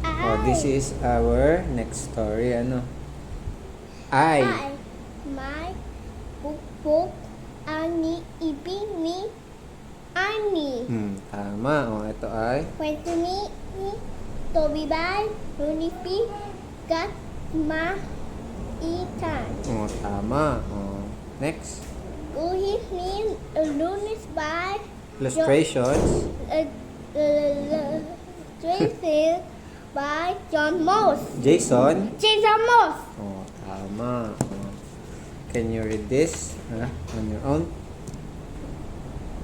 Oh, this is our next story. Ano? I. My Bukbok ani Ngipin ni ani. Tama. Oh, ito ay. When to me Toby by Unipi got ma itan. Oh, tama. Oh, next. Uhis ni lunis by Illustrations. Traces by John Moss. Jason. Jason Moss. Oh, tama. Oh. Can you read this on your own?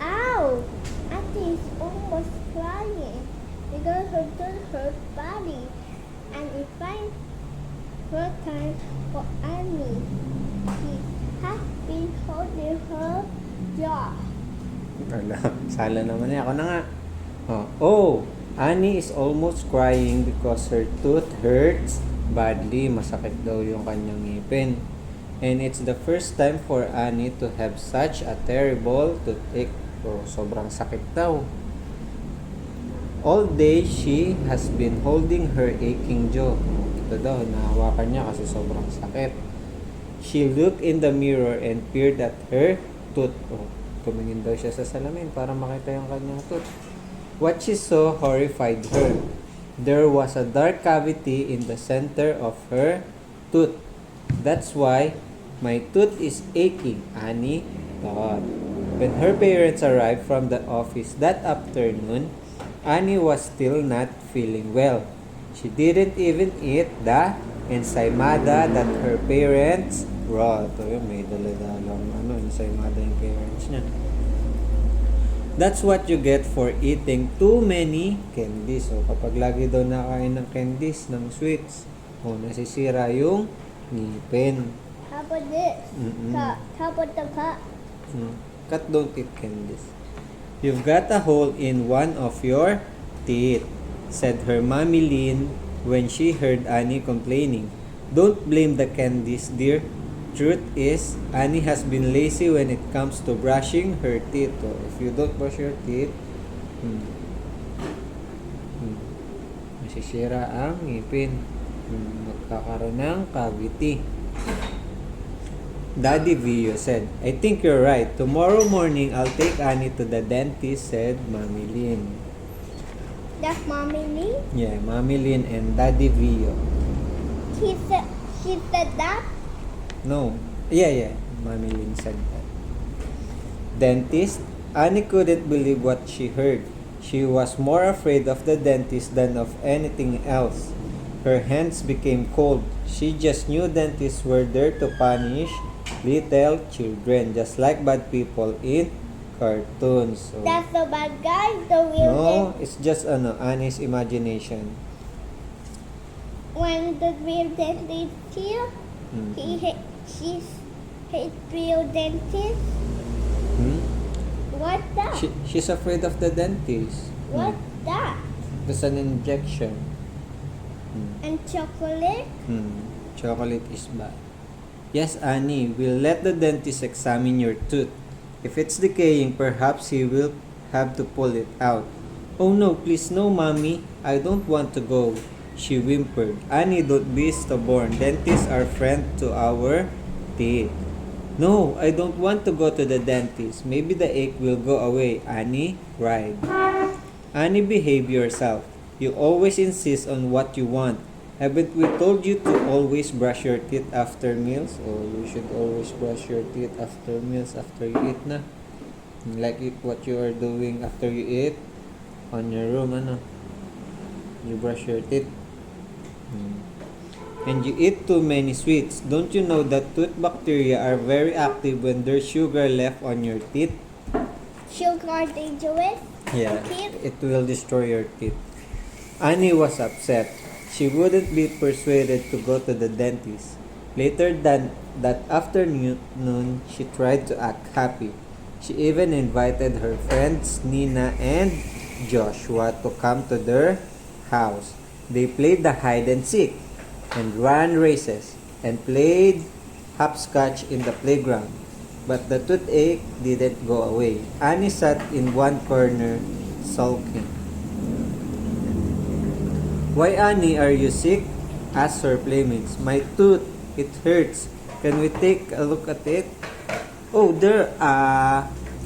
Ow! Auntie is almost crying because her tooth hurt body, and it finds her time for Annie. She has been holding her jaw. Wala. Sala naman eh. Ako na nga. Oh, Annie is almost crying because her tooth hurts badly. Masakit daw yung kanyang ngipin. And it's the first time for Annie to have such a terrible toothache. So, sobrang sakit daw. All day, she has been holding her aching jaw. Ito daw, nahawakan niya kasi sobrang sakit. She looked in the mirror and peered at her tooth. Oh, tumingin daw siya sa salamin para makita yung kanyang tooth. What she saw horrified her. There was a dark cavity in the center of her tooth. That's why my tooth is aching, Annie thought. When her parents arrived from the office that afternoon, Annie was still not feeling well. She didn't even eat the ensaymada that her parents brought. So, yun, may dala-dalang ensaymada yung parents niya. That's what you get for eating too many candies. So, kapag lagi daw nakain ng candies, ng sweets, nasisira yung ngipin. How about this? How about the cut? Cut, don't eat candies. You've got a hole in one of your teeth, said her mommy Lynn when she heard Annie complaining. Don't blame the candies, dear. Truth is, Annie has been lazy when it comes to brushing her teeth. So, if you don't brush your teeth, masisira ang ngipin. Magkakaroon ng cavity. Daddy Vio said, I think you're right. Tomorrow morning, I'll take Annie to the dentist, said Mommy Lynn. That's Mommy Lee? Yeah, Mommy Lynn and Daddy Vio. She said that? No. Yeah. Mommy Lynn said that. Dentist? Annie couldn't believe what she heard. She was more afraid of the dentist than of anything else. Her hands became cold. She just knew dentists were there to punish little children, just like bad people in cartoons. So, that's the bad guy, the real no, it's just Annie's imagination. When the real dentist here, she's hate real dentist. What's that? She's afraid of the dentist. What's that? There's an injection. And chocolate? Chocolate is bad. Yes, Annie, we'll let the dentist examine your tooth. If it's decaying, perhaps he will have to pull it out. Oh no, please no, Mommy. I don't want to go, she whimpered. Annie, don't be stubborn. Dentists are friend to our teeth. No, I don't want to go to the dentist. Maybe the ache will go away, Annie cried. Annie, behave yourself. You always insist on what you want. Haven't we told you to always brush your teeth after meals? Oh, you should always brush your teeth after meals, after you eat na. Like what you are doing after you eat on your room, you brush your teeth. And you eat too many sweets. Don't you know that tooth bacteria are very active when there's sugar left on your teeth? Sugar dangerous? Yeah, it will destroy your teeth. Annie was upset. She wouldn't be persuaded to go to the dentist. Later that afternoon, she tried to act happy. She even invited her friends Nina and Joshua to come to their house. They played the hide and seek and ran races and played hopscotch in the playground. But the toothache didn't go away. Annie sat in one corner sulking. Why, Annie, are you sick? Asked her playmates. My tooth, it hurts. Can we take a look at it? Oh, there,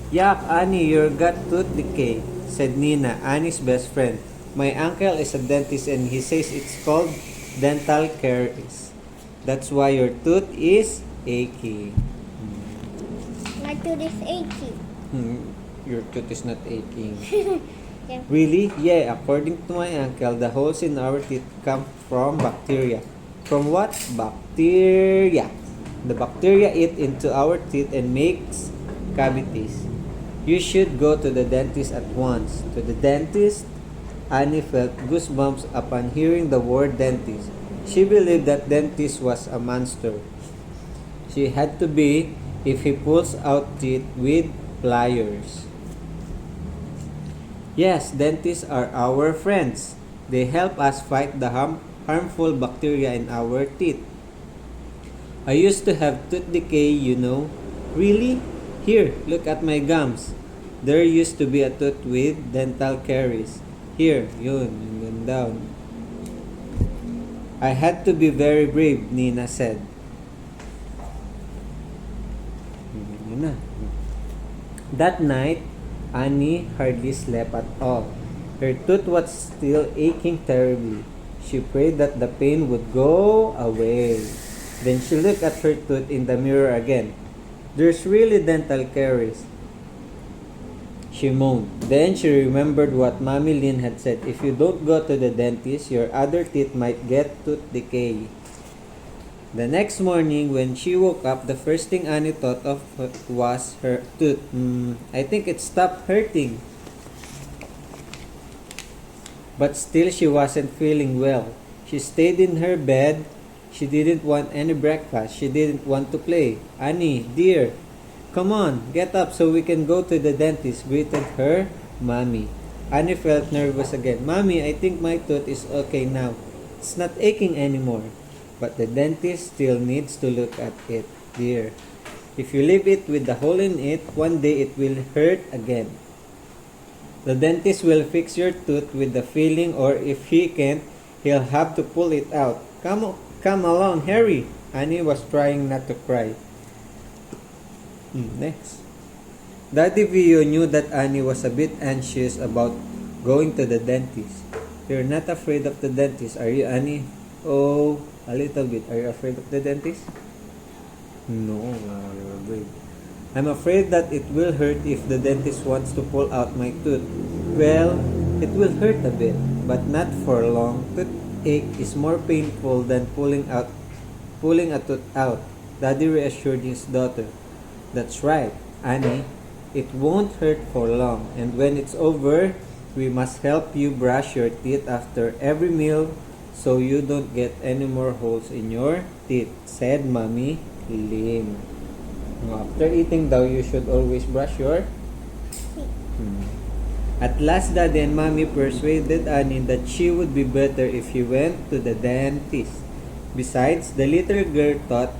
yuck, Annie, you got tooth decay, said Nina, Annie's best friend. My uncle is a dentist and he says it's called dental caries. That's why your tooth is achy. My tooth is achy. Your tooth is not aching. Yeah. Really? Yeah, according to my uncle, the holes in our teeth come from bacteria. From what? Bacteria. The bacteria eat into our teeth and makes cavities. You should go to the dentist at once. To the dentist? Annie felt goosebumps upon hearing the word dentist. She believed that dentist was a monster. She had to be if he pulls out teeth with pliers. Yes, dentists are our friends. They help us fight the harmful bacteria in our teeth. I used to have tooth decay, you know. Really? Here, look at my gums. There used to be a tooth with dental caries. Here, yun down. I had to be very brave, Nina said. Yun na. That night, Annie hardly slept at all. Her tooth was still aching terribly. She prayed that the pain would go away. Then she looked at her tooth in the mirror again. There's really dental caries, she moaned. Then she remembered what Mommy Lynn had said. If you don't go to the dentist, your other teeth might get tooth decay. The next morning, when she woke up, the first thing Annie thought of was her tooth. I think it stopped hurting. But still, she wasn't feeling well. She stayed in her bed. She didn't want any breakfast. She didn't want to play. Annie, dear, come on, get up so we can go to the dentist, greeted her Mommy. Annie felt nervous again. Mommy, I think my tooth is okay now. It's not aching anymore. But the dentist still needs to look at it, dear. If you leave it with the hole in it, one day it will hurt again. The dentist will fix your tooth with the filling, or if he can't, he'll have to pull it out. Come along, hurry. Annie was trying not to cry. Next. Daddy Vio knew that Annie was a bit anxious about going to the dentist. You're not afraid of the dentist, are you, Annie? Oh, a little bit. Are you afraid of the dentist? No, you're brave. I'm afraid that it will hurt if the dentist wants to pull out my tooth. Well, it will hurt a bit, but not for long. Toothache is more painful than pulling a tooth out. Daddy reassured his daughter. That's right, Annie. It won't hurt for long, and when it's over, we must help you brush your teeth after every meal so you don't get any more holes in your teeth, said Mommy Lynn. After eating daw, you should always brush your teeth. At last, Daddy and Mommy persuaded Annie that she would be better if he went to the dentist. Besides, the little girl thought,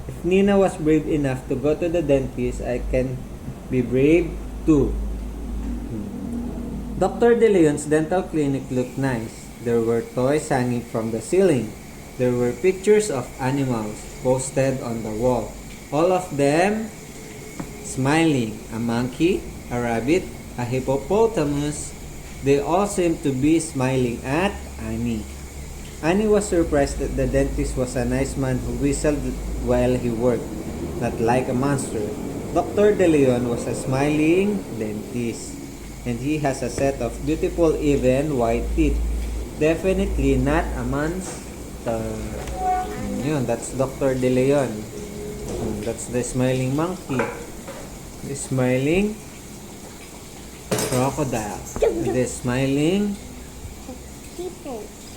if Nina was brave enough to go to the dentist, I can be brave too. Dr. De Leon's dental clinic looked nice. There were toys hanging from the ceiling. There were pictures of animals posted on the wall. All of them smiling. A monkey, a rabbit, a hippopotamus. They all seemed to be smiling at Annie. Annie was surprised that the dentist was a nice man who whistled while he worked, not like a monster. Dr. De Leon was a smiling dentist, and he has a set of beautiful even white teeth. Definitely not a monster. Yun, that's Dr. De Leon. That's the smiling monkey. The smiling crocodile. The smiling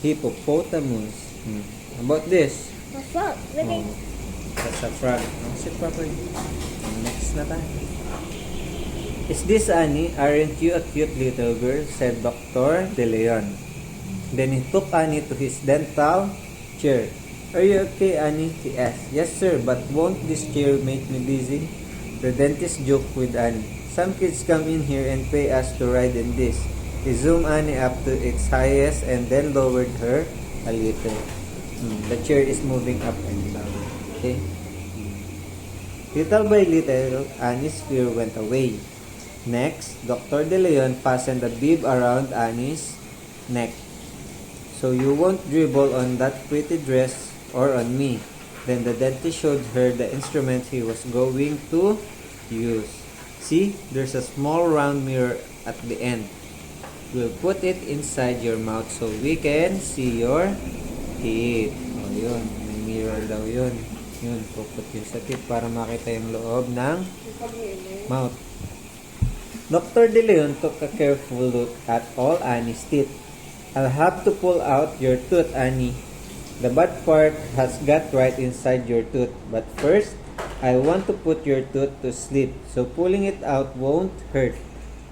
hippopotamus. How about this? A frog. That's a frog. Sit properly. Next na tayo. Is this Annie? Aren't you a cute little girl? Said Dr. De Leon. Then he took Annie to his dental chair. Are you okay, Annie? He asked. Yes, sir, but won't this chair make me dizzy? The dentist joked with Annie. Some kids come in here and pay us to ride in this. He zoomed Annie up to its highest and then lowered her a little. The chair is moving up and down. Okay? Little by little, Annie's fear went away. Next, Dr. De Leon fastened a bib around Annie's neck. So you won't dribble on that pretty dress or on me. Then the dentist showed her the instrument he was going to use. See, there's a small round mirror at the end. We'll put it inside your mouth so we can see your teeth. O yun, may mirror daw yun. Yun, puput yun sa teeth para makita yung loob ng mouth. Dr. De Leon took a careful look at all Annie's teeth. I'll have to pull out your tooth, Annie. The bad part has got right inside your tooth. But first, I want to put your tooth to sleep. So pulling it out won't hurt.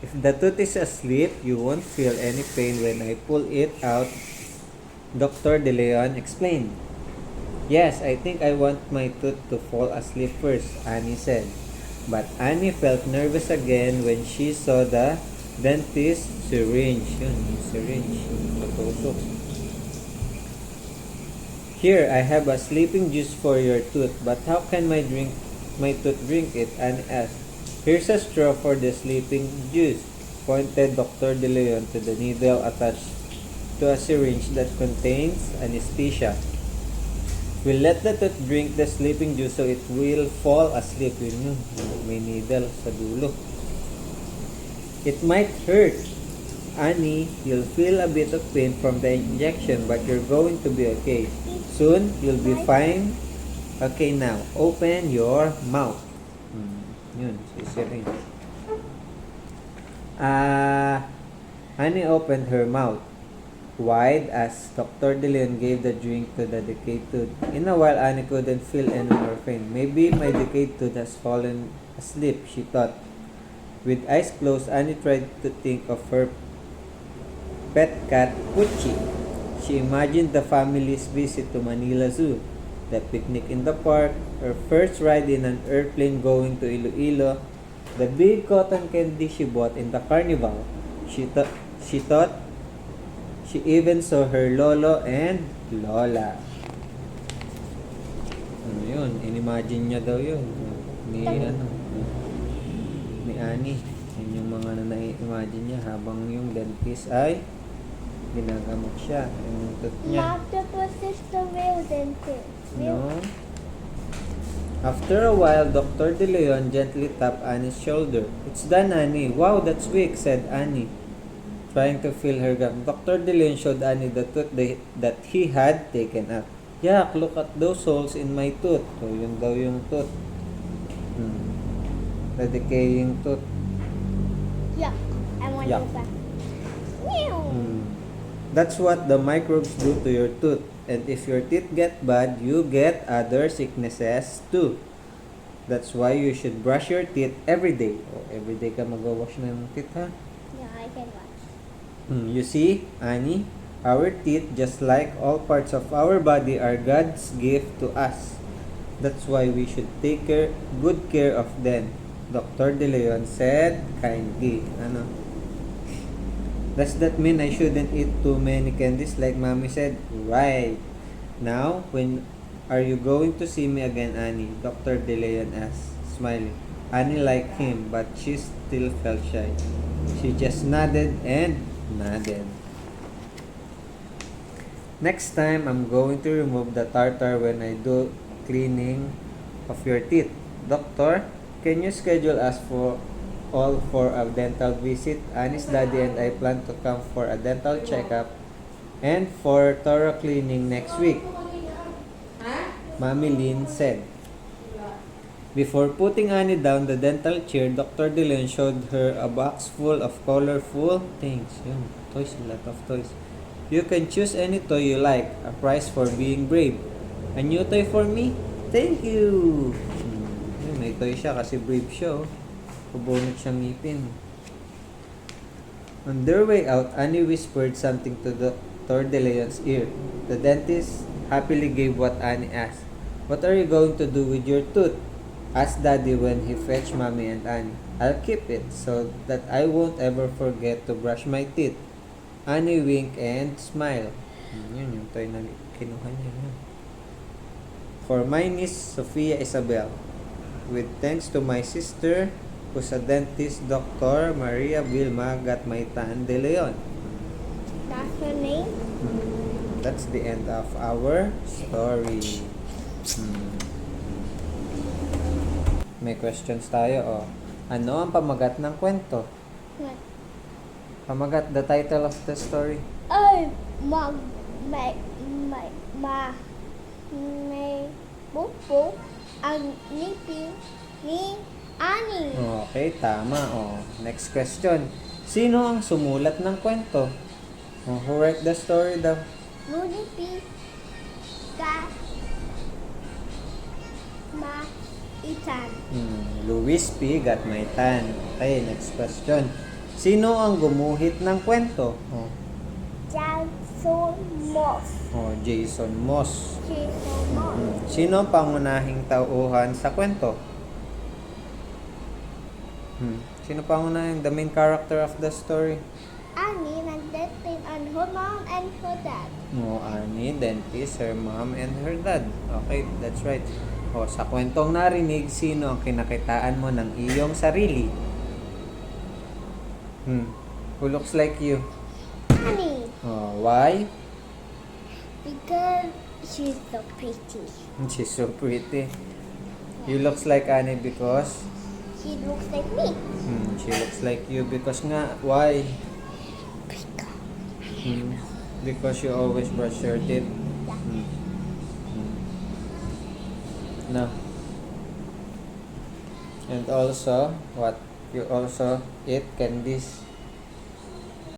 If the tooth is asleep, you won't feel any pain when I pull it out, Dr. De Leon explained. Yes, I think I want my tooth to fall asleep first, Annie said. But Annie felt nervous again when she saw the dentist's syringe. Yun, yung syringe. Tutusok. Here, I have a sleeping juice for your tooth, but how can my tooth drink it? Annie asked. Here's a straw for the sleeping juice, pointed Dr. De Leon to the needle attached to a syringe that contains anesthesia. We'll let the tooth drink the sleeping juice so it will fall asleep. Yun yun, may needle sa dulo. It might hurt. Annie, you'll feel a bit of pain from the injection, but you're going to be okay. Soon, you'll be fine. Okay, now, open your mouth. Yun, sisirin. Annie opened her mouth wide as Dr. De Leon gave the drink to the decayed tooth. In a while, Annie couldn't feel any more pain. Maybe my decayed tooth has fallen asleep, she thought. With eyes closed, Annie tried to think of her pet cat, Pucci. She imagined the family's visit to Manila Zoo, the picnic in the park, her first ride in an airplane going to Iloilo, the big cotton candy she bought in the carnival. She thought she even saw her lolo and lola. Ano yun? Inimagine niya daw yun. Ni Annie. Yun yung mga na-imagine niya habang yung dentist ay ginagamot siya. Yung tooth niya. Octopus is the real dentist. No? After a while, Dr. De Leon gently tapped Annie's shoulder. It's done, Annie. Wow, that's weak, said Annie, trying to feel her gum. Dr. De Leon showed Annie the tooth that he had taken out. Yuck, look at those holes in my tooth. So, yun daw yung tooth. The decaying tooth. Yuck. I want Yuck. to back. Meow. That's what the microbes do to your tooth. And if your teeth get bad, you get other sicknesses too. That's why you should brush your teeth every day. Oh, every day ka mag-wash ng teeth, ha? Yeah, I can watch. You see, Annie, our teeth, just like all parts of our body, are God's gift to us. That's why we should take good care of them, Dr. De Leon said kindly. Ano? Does that mean I shouldn't eat too many candies like Mommy said? Right. Now, when are you going to see me again, Annie? Dr. De Leon asked, smiling. Annie liked him, but she still felt shy. She just nodded and nodded. Next time, I'm going to remove the tartar when I do cleaning of your teeth. Doctor, can you schedule us for a dental visit? Annie's daddy and I plan to come for a dental checkup and for thorough cleaning next week, Mommy Lynn said. Before putting Annie down the dental chair, Dr. De Leon showed her a box full of colorful things. Yun, toys, a lot of toys. You can choose any toy you like, a prize for being brave. A new toy for me? Thank you! Yun, may toy siya kasi brave siya, oh. Pabunot siyang ngipin. On their way out, Annie whispered something to Dr. De Leon's ear. The dentist happily gave what Annie asked. What are you going to do with your tooth? Ask Daddy when he fetch Mommy and Annie. I'll keep it so that I won't ever forget to brush my teeth. Annie wink and smile. Yun yung toy na kinuha niya. Yun. For my niece, Sophia Isabel. With thanks to my sister, who's a dentist, Dr. Maria Vilma Gatmaitan de Leon. That's her name? That's the end of our story. May questions tayo, oh. Ano ang pamagat ng kwento? What? Pamagat, the title of the story. Oh, may Bukbok ang Ngipin ni Annie. Okay, tama. Oh. Next question. Sino ang sumulat ng kwento? Oh, who wrote the story daw? Rudy P. Gatmaitan. Luis P. Gatmaitan. Okay, next question. Sino ang gumuhit ng kwento? Oh, Jason Moss. Jason Moss. Jason Moss. Sino ang pangunahing tauhan sa kwento? Sino pangunahing the main character of the story? Annie nagdating on her mom and her dad. Annie, dentist, her mom, and her dad. Okay, that's right. Sa kwentong narinig, sino ang kinakitaan mo ng iyong sarili? Who looks like you? Annie. Why? Because she's so pretty. She's so pretty. You looks like Annie because? She looks like me. She looks like you because nga. Why? Because you always brush your teeth. No. And also, what? You also eat candies.